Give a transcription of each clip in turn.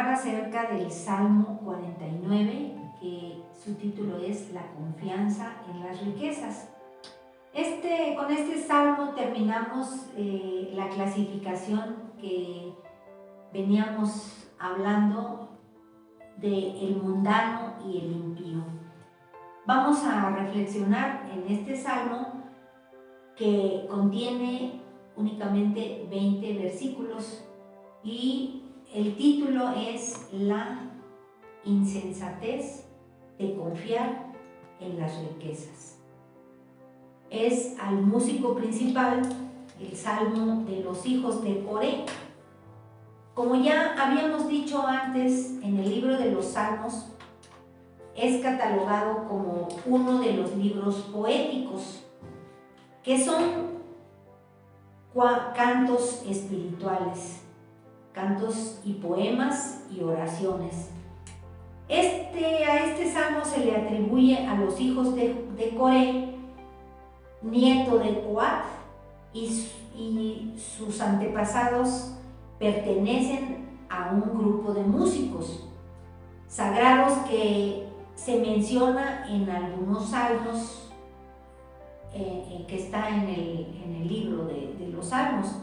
reflexionar acerca del Salmo 49, que su título es La confianza en las riquezas. Con este salmo terminamos la clasificación que veníamos hablando de el mundano y el impío. Vamos a reflexionar en este salmo que contiene únicamente 20 versículos y el título es La insensatez de confiar en las riquezas. Es al músico principal el salmo de los hijos de Coré. Como ya habíamos dicho antes, en el libro de los Salmos es catalogado como uno de los libros poéticos, que son cantos espirituales, cantos y poemas y oraciones. A este salmo se le atribuye a los hijos de Coré, nieto de Coat, y sus antepasados pertenecen a un grupo de músicos sagrados que se menciona en algunos salmos que está en el libro de los Salmos.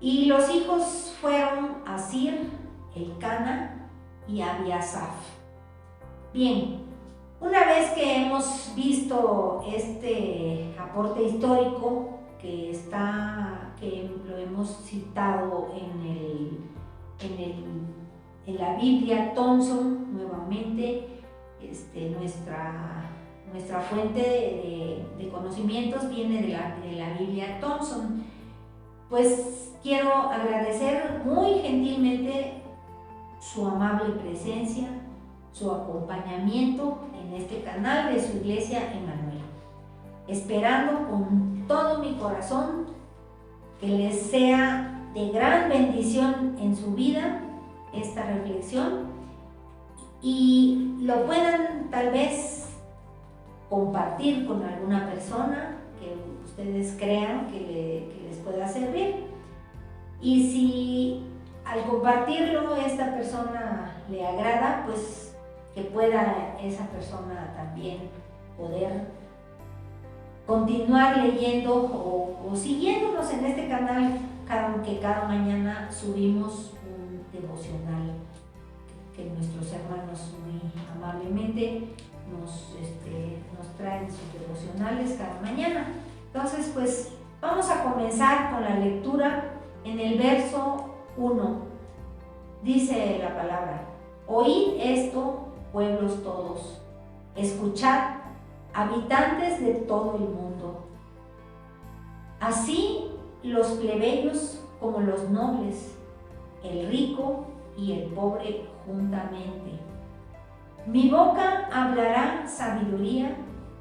Y los hijos fueron Asir, Elcana y Abiasaf. Bien, una vez que hemos visto este aporte histórico que lo hemos citado en la Biblia Thompson, nuevamente, nuestra fuente de conocimientos viene de la Biblia Thompson. Pues quiero agradecer muy gentilmente su amable presencia, su acompañamiento en este canal de su Iglesia Emmanuel, esperando con todo mi corazón que les sea de gran bendición en su vida esta reflexión y lo puedan tal vez compartir con alguna persona que ustedes crean que les pueda servir. Y si al compartirlo esta persona le agrada, pues que pueda esa persona también poder continuar leyendo o siguiéndonos en este canal, que cada mañana subimos un devocional que nuestros hermanos muy amablemente nos traen sus devocionales cada mañana. Entonces, pues vamos a comenzar con la lectura. En el verso 1 dice la palabra: oíd esto, pueblos todos, escuchad, habitantes de todo el mundo. Así los plebeyos como los nobles, el rico y el pobre juntamente. Mi boca hablará sabiduría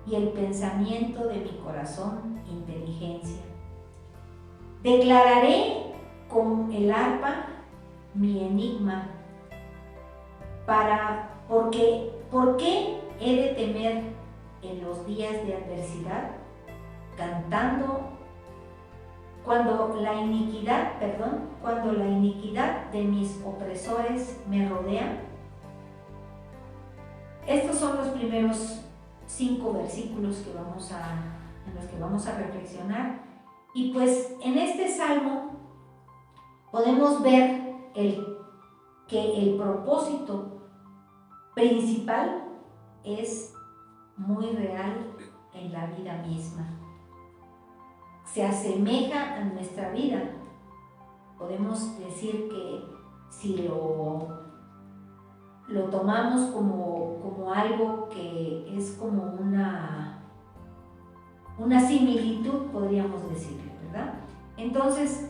y el pensamiento de mi corazón inteligencia. Declararé con el arpa mi enigma. ¿Por qué he de temer en los días de adversidad? Cantando cuando la iniquidad de mis opresores me rodea. Estos son los primeros 5 versículos en los que vamos a reflexionar. Y pues en este salmo podemos ver que el propósito principal es muy real en la vida misma. Se asemeja a nuestra vida. Podemos decir que si lo tomamos como algo que es como una similitud, podríamos decirle, ¿verdad? Entonces,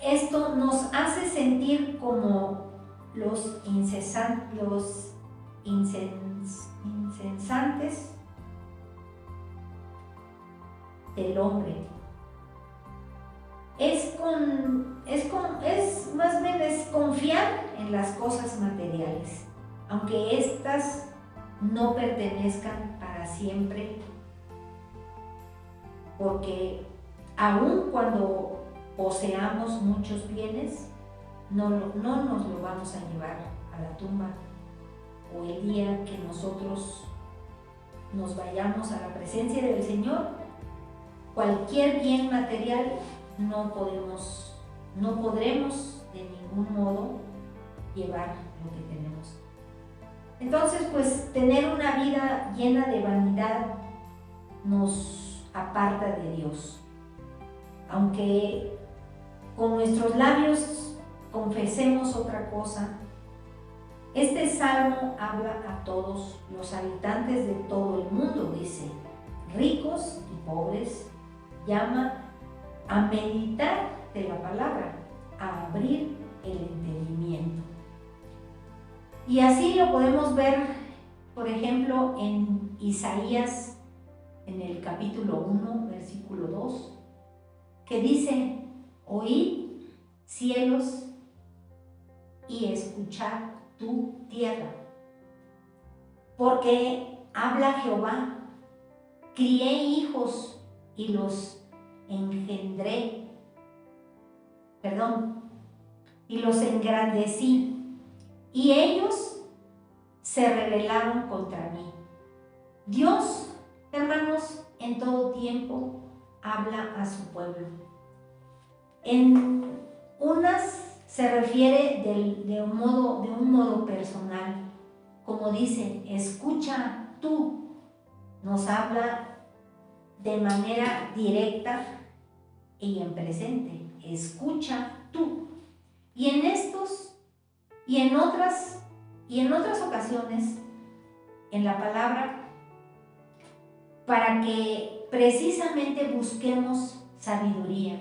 esto nos hace sentir como los incesantes del hombre. Es más bien confiar en las cosas materiales, aunque éstas no pertenezcan para siempre, porque aun cuando poseamos muchos bienes, no nos lo vamos a llevar a la tumba, o el día que nosotros nos vayamos a la presencia del Señor, cualquier bien material no podremos de ningún modo llevar lo que tenemos. Entonces, pues tener una vida llena de vanidad nos aparta de Dios. Aunque con nuestros labios confesemos otra cosa, este salmo habla a todos los habitantes de todo el mundo, dice, ricos y pobres, llama a meditar de la palabra, a abrir el entendimiento. Y así lo podemos ver, por ejemplo, en Isaías, en el capítulo 1, versículo 2, que dice, oíd, cielos, y escuchad tu tierra. Porque habla Jehová, crié hijos y los y los engrandecí, y ellos se rebelaron contra mí. Dios, hermanos, en todo tiempo habla a su pueblo. En unas se refiere de un modo personal, como dice, escucha tú, nos habla de manera directa y en presente, escucha tú. Y en estos y en otras ocasiones en la palabra, para que precisamente busquemos sabiduría,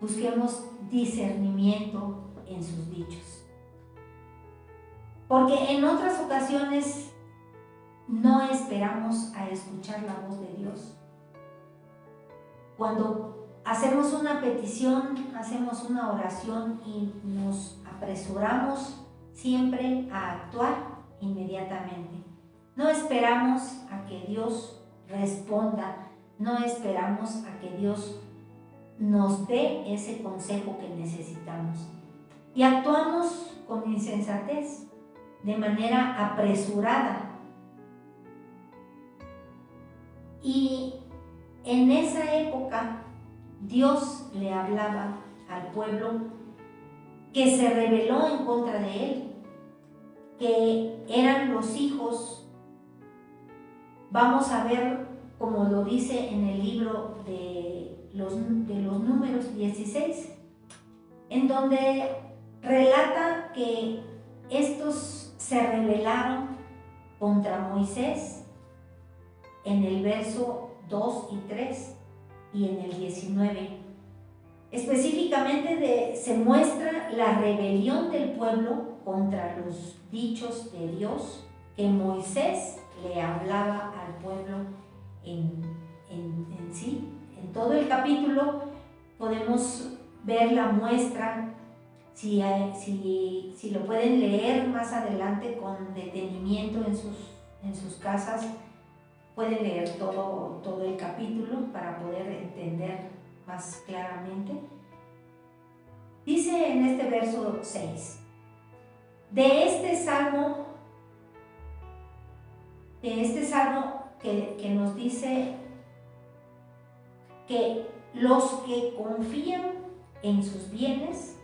busquemos discernimiento en sus dichos. Porque en otras ocasiones no esperamos a escuchar la voz de Dios. Cuando hacemos una petición, hacemos una oración y nos apresuramos siempre a actuar inmediatamente. No esperamos a que Dios responda, no esperamos a que Dios nos dé ese consejo que necesitamos. Y actuamos con insensatez, de manera apresurada. Y en esa época Dios le hablaba al pueblo que se rebeló en contra de él, que eran los hijos, vamos a ver como lo dice en el libro de los Números 16, en donde relata que estos se rebelaron contra Moisés en el verso 2 y 3 y en el 19. Específicamente se muestra la rebelión del pueblo contra los dichos de Dios que Moisés le hablaba al pueblo en sí. En todo el capítulo podemos ver la muestra, si lo pueden leer más adelante con detenimiento en sus casas, pueden leer todo el capítulo para poder entender más claramente. Dice en este verso 6, de este salmo que nos dice que los que confían en sus bienes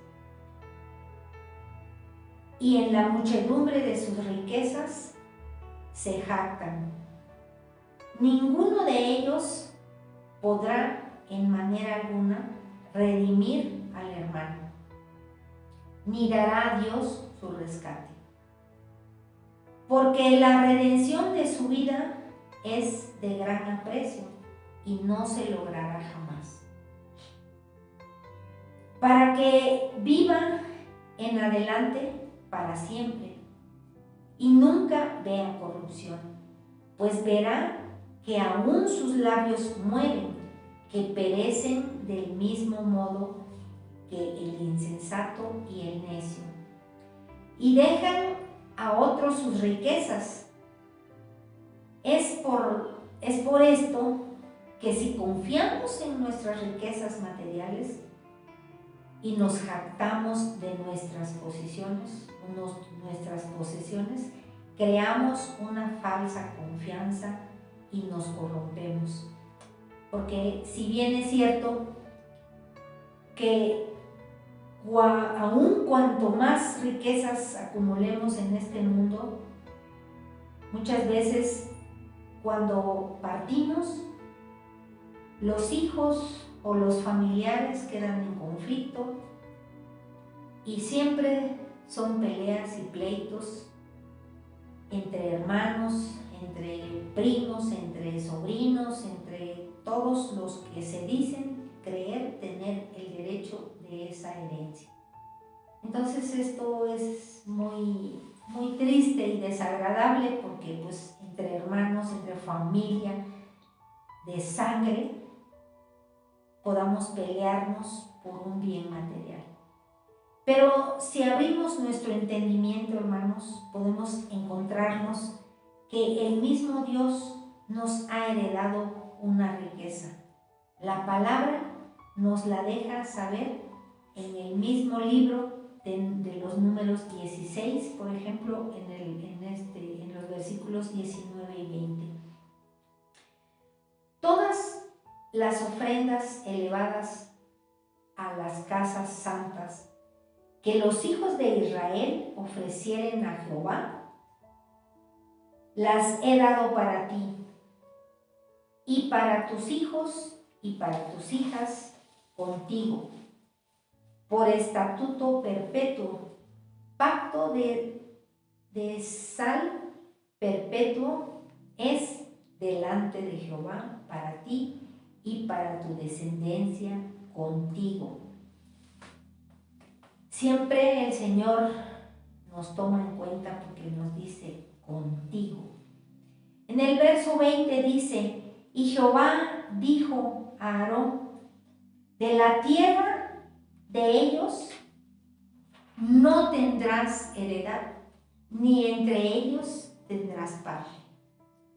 y en la muchedumbre de sus riquezas se jactan. Ninguno de ellos podrá en manera alguna redimir al hermano, ni dará a Dios su rescate. Porque la redención de su vida es de gran aprecio y no se logrará jamás. Para que viva en adelante para siempre y nunca vea corrupción, pues verá que aún sus labios mueren, que perecen del mismo modo que el insensato y el necio, y dejan a otros sus riquezas. Es por esto que si confiamos en nuestras riquezas materiales, y nos jactamos de nuestras posesiones, creamos una falsa confianza y nos corrompemos. Porque si bien es cierto que aun cuanto más riquezas acumulemos en este mundo, muchas veces cuando partimos, los hijos o los familiares quedan en conflicto y siempre son peleas y pleitos entre hermanos, entre primos, entre sobrinos, entre todos los que se dicen creer tener el derecho de esa herencia. Entonces esto es muy triste y desagradable porque pues entre hermanos, entre familia de sangre, podamos pelearnos por un bien material. Pero si abrimos nuestro entendimiento, hermanos, podemos encontrarnos que el mismo Dios nos ha heredado una riqueza. La palabra nos la deja saber en el mismo libro de los Números 16, por ejemplo, en los versículos 19 y 20. Todas las ofrendas elevadas a las casas santas que los hijos de Israel ofrecieren a Jehová, las he dado para ti y para tus hijos y para tus hijas contigo, por estatuto perpetuo, pacto de sal perpetuo es delante de Jehová para ti y para tu descendencia contigo. Siempre el Señor nos toma en cuenta porque nos dice contigo. En el verso 20 dice, y Jehová dijo a Aarón, de la tierra de ellos no tendrás heredad, ni entre ellos tendrás parte.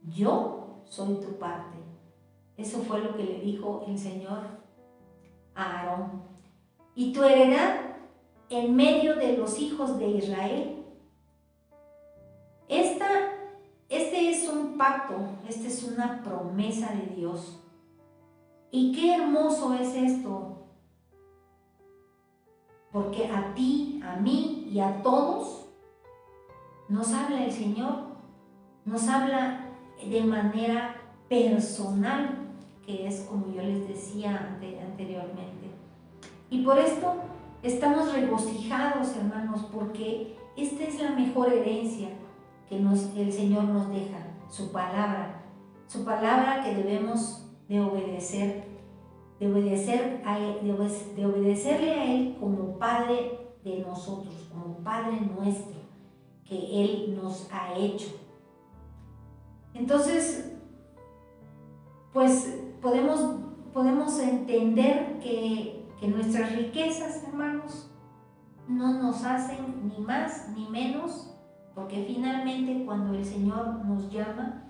Yo soy tu parte. Eso fue lo que le dijo el Señor a Aarón. Y tu heredad en medio de los hijos de Israel. Este es un pacto, esta es una promesa de Dios. Y qué hermoso es esto, porque a ti, a mí y a todos nos habla el Señor, nos habla de manera personal, que es como yo les decía anteriormente. Y por esto estamos regocijados, hermanos, porque esta es la mejor herencia que el Señor nos deja, su palabra que debemos de obedecerle a Él como Padre de nosotros, como Padre nuestro, que Él nos ha hecho. Entonces, pues podemos entender que nuestras riquezas, hermanos, no nos hacen ni más ni menos, porque finalmente cuando el Señor nos llama,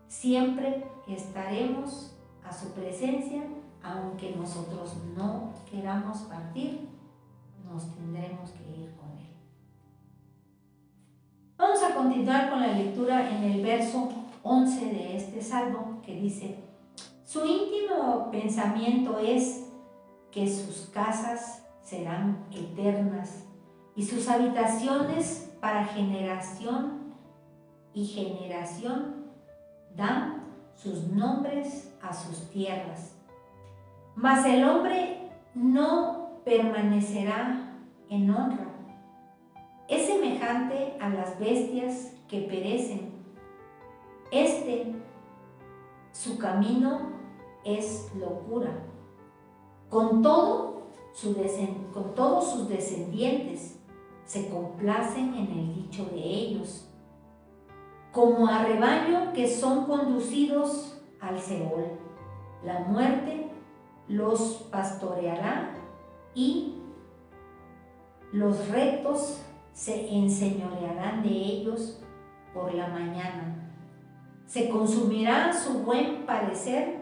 siempre estaremos a su presencia, aunque nosotros no queramos partir, nos tendremos que ir con Él. Vamos a continuar con la lectura en el verso 11 de este salmo que dice, su íntimo pensamiento es que sus casas serán eternas y sus habitaciones para generación y generación dan sus nombres a sus tierras. Mas el hombre no permanecerá en honra. Es semejante a las bestias que perecen. Su camino es locura. Con todos sus descendientes se complacen en el dicho de ellos, como a rebaño que son conducidos al Seol. La muerte los pastoreará y los rectos se enseñorearán de ellos por la mañana. Se consumirá su buen parecer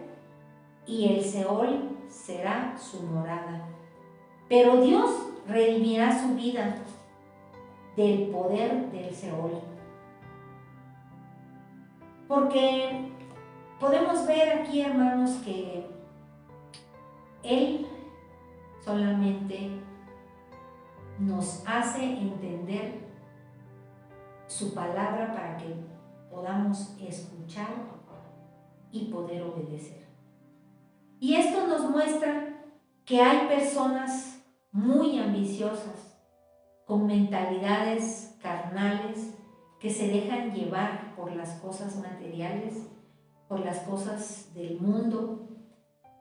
y el Seol será su morada. pero Dios redimirá su vida del poder del Seol. Porque podemos ver aquí, hermanos, que Él solamente nos hace entender su palabra para que podamos escuchar y poder obedecer. Y esto nos muestra que hay personas muy ambiciosas, con mentalidades carnales, que se dejan llevar por las cosas materiales, por las cosas del mundo,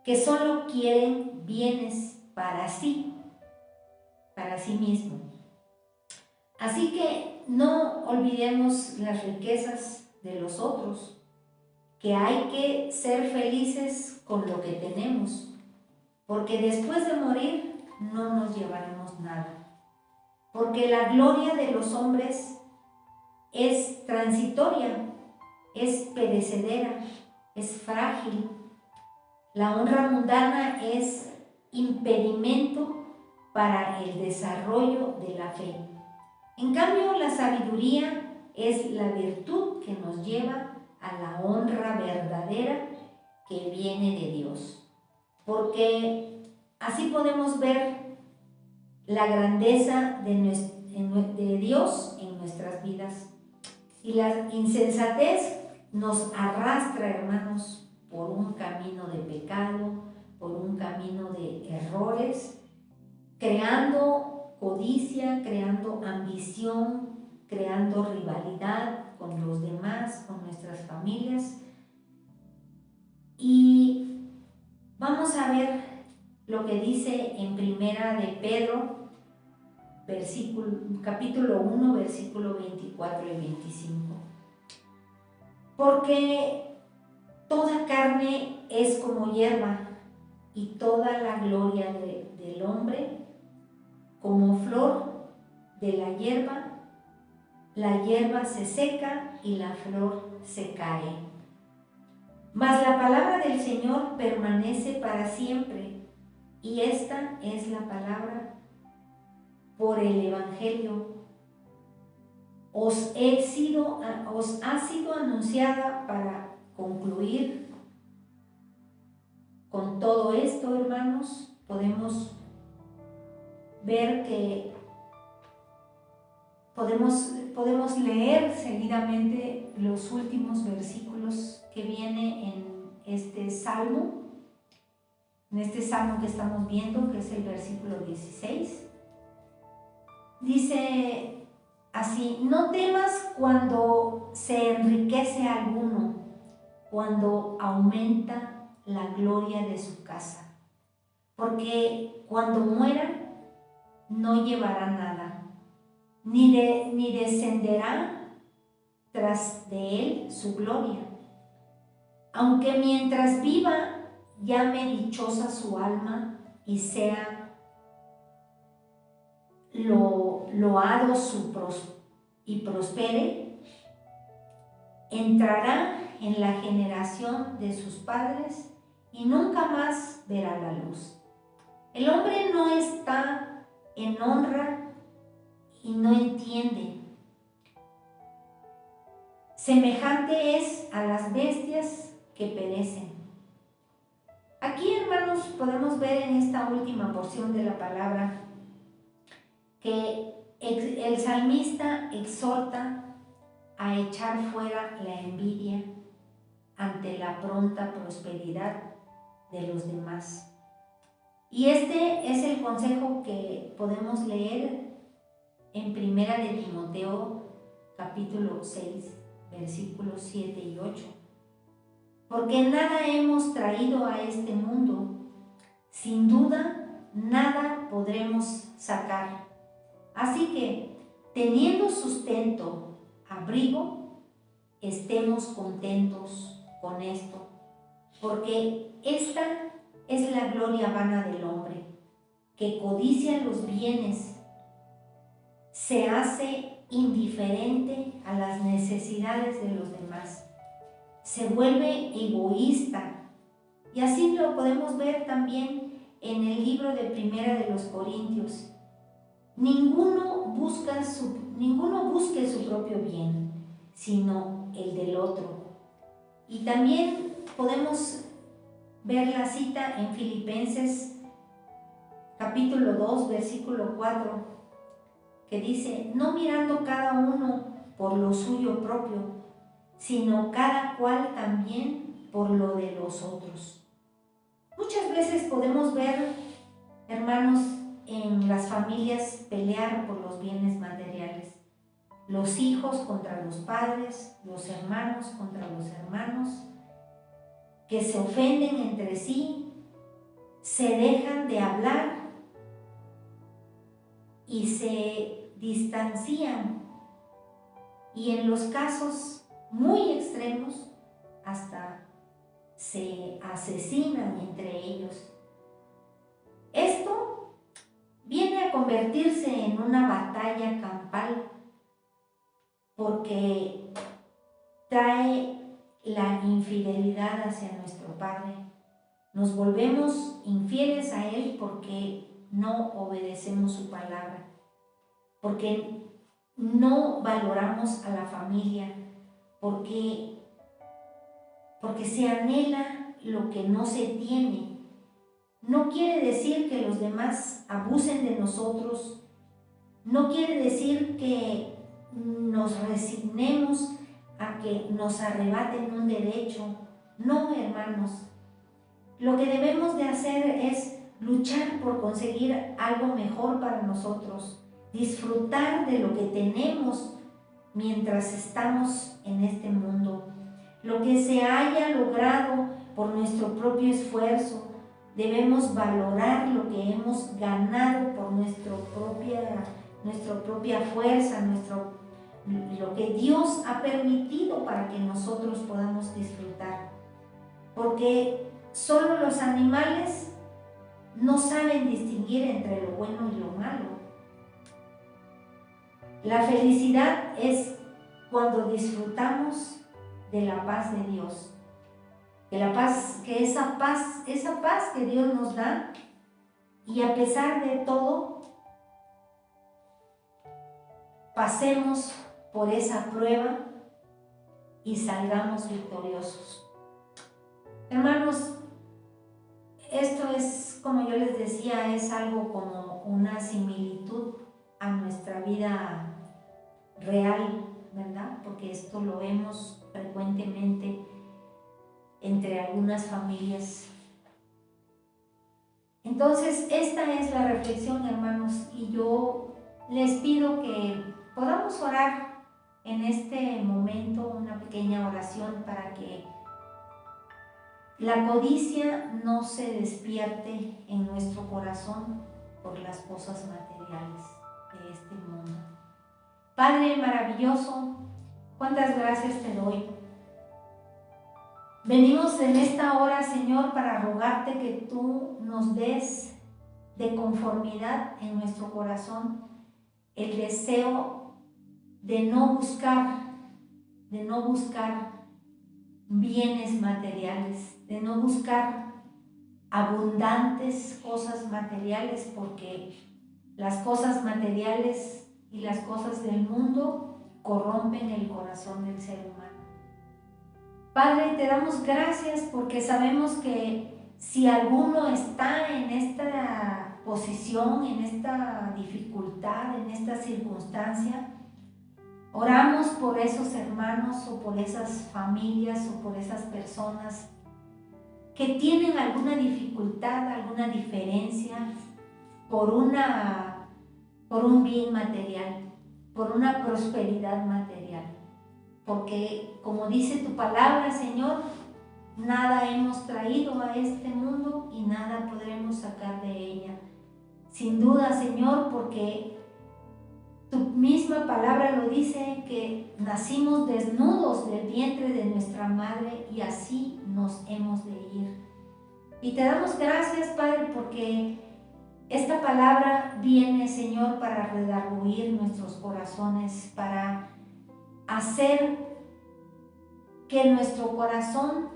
que solo quieren bienes para sí mismo. Así que no olvidemos las riquezas de los otros, que hay que ser felices con lo que tenemos, porque después de morir no nos llevaremos nada. Porque la gloria de los hombres es transitoria, es perecedera, es frágil. La honra mundana es impedimento para el desarrollo de la fe. En cambio, la sabiduría es la virtud que nos lleva a la honra verdadera que viene de Dios. Porque así podemos ver la grandeza de Dios en nuestras vidas. Y la insensatez nos arrastra, hermanos, por un camino de pecado, por un camino de errores, creando codicia, creando ambición, creando rivalidad con los demás, con nuestras familias. Y vamos a ver lo que dice en Primera de Pedro, capítulo 1, versículo 24 y 25. Porque toda carne es como hierba, y toda la gloria del hombre como flor de la hierba se seca y la flor se cae. Mas la palabra del Señor permanece para siempre, y esta es la palabra por el Evangelio. Os ha sido anunciada para concluir. Con todo esto, hermanos, podemos ver que podemos leer seguidamente los últimos versículos que viene en este salmo que estamos viendo, que es el versículo 16. Dice así: no temas cuando se enriquece alguno, cuando aumenta la gloria de su casa, porque cuando muera no llevará nada, ni descenderá tras de él su gloria. Aunque mientras viva llame dichosa su alma y sea loado y prospere, entrará en la generación de sus padres y nunca más verá la luz. El hombre no está en honra y no entiende. Semejante es a las bestias que perecen. Aquí, hermanos, podemos ver en esta última porción de la palabra que el salmista exhorta a echar fuera la envidia ante la pronta prosperidad de los demás. Y este es el consejo que podemos leer en Primera de Timoteo, capítulo 6, versículos 7 y 8. Porque nada hemos traído a este mundo, sin duda nada podremos sacar. Así que, teniendo sustento, abrigo, estemos contentos con esto, porque esta es la gloria vana del hombre, que codicia los bienes, se hace indiferente a las necesidades de los demás, se vuelve egoísta. Y así lo podemos ver también en el libro de Primera de los Corintios: ninguno busque su propio bien, sino el del otro. Y también podemos ver la cita en Filipenses capítulo 2, versículo 4, que dice: no mirando cada uno por lo suyo propio, sino cada cual también por lo de los otros. Muchas veces podemos ver, hermanos, en las familias pelear por los bienes materiales. Los hijos contra los padres, los hermanos contra los hermanos, que se ofenden entre sí, se dejan de hablar y se distancian. Y en los casos muy extremos, hasta se asesinan entre ellos. Esto viene a convertirse en una batalla campal, porque trae la infidelidad hacia nuestro Padre. Nos volvemos infieles a Él porque no obedecemos su palabra, porque no valoramos a la familia, porque se anhela lo que no se tiene. No quiere decir que los demás abusen de nosotros, no quiere decir que nos resignemos a que nos arrebaten un derecho. No, hermanos. Lo que debemos de hacer es luchar por conseguir algo mejor para nosotros, disfrutar de lo que tenemos mientras estamos en este mundo. Lo que se haya logrado por nuestro propio esfuerzo, debemos valorar lo que hemos ganado por nuestra propia fuerza, lo que Dios ha permitido para que nosotros podamos disfrutar. Porque solo los animales no saben distinguir entre lo bueno y lo malo. La felicidad es cuando disfrutamos de la paz de Dios. Esa paz que Dios nos da, y a pesar de todo, pasemos por esa prueba y salgamos victoriosos. Hermanos, esto es, como yo les decía, es algo como una similitud a nuestra vida real, ¿verdad? Porque esto lo vemos frecuentemente entre algunas familias. Entonces, esta es la reflexión, hermanos, y yo les pido que podamos orar en este momento, una pequeña oración para que la codicia no se despierte en nuestro corazón por las cosas materiales de este mundo. Padre maravilloso, cuántas gracias te doy. Venimos en esta hora, Señor, para rogarte que tú nos des de conformidad en nuestro corazón el deseo de no buscar bienes materiales, de no buscar abundantes cosas materiales, porque las cosas materiales y las cosas del mundo corrompen el corazón del ser humano. Padre, te damos gracias porque sabemos que si alguno está en esta posición, en esta dificultad, en esta circunstancia, oramos por esos hermanos o por esas familias o por esas personas que tienen alguna dificultad, alguna diferencia por un bien material, por una prosperidad material. Porque como dice tu palabra, Señor, nada hemos traído a este mundo y nada podremos sacar de ella. Sin duda, Señor, porque tu misma palabra lo dice, que nacimos desnudos del vientre de nuestra madre y así nos hemos de ir. Y te damos gracias, Padre, porque esta palabra viene, Señor, para redarguir nuestros corazones, para hacer que nuestro corazón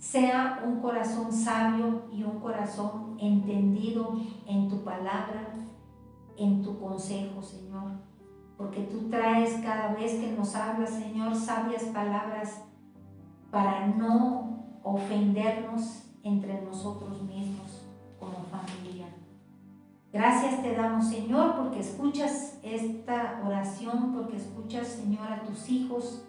sea un corazón sabio y un corazón entendido en tu palabra, en tu consejo, Señor. Porque tú traes cada vez que nos hablas, Señor, sabias palabras para no ofendernos entre nosotros mismos como familia. Gracias te damos, Señor, porque escuchas esta oración, porque escuchas, Señor, a tus hijos.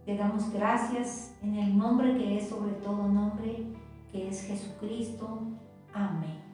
Te damos gracias en el nombre que es sobre todo nombre, que es Jesucristo. Amén.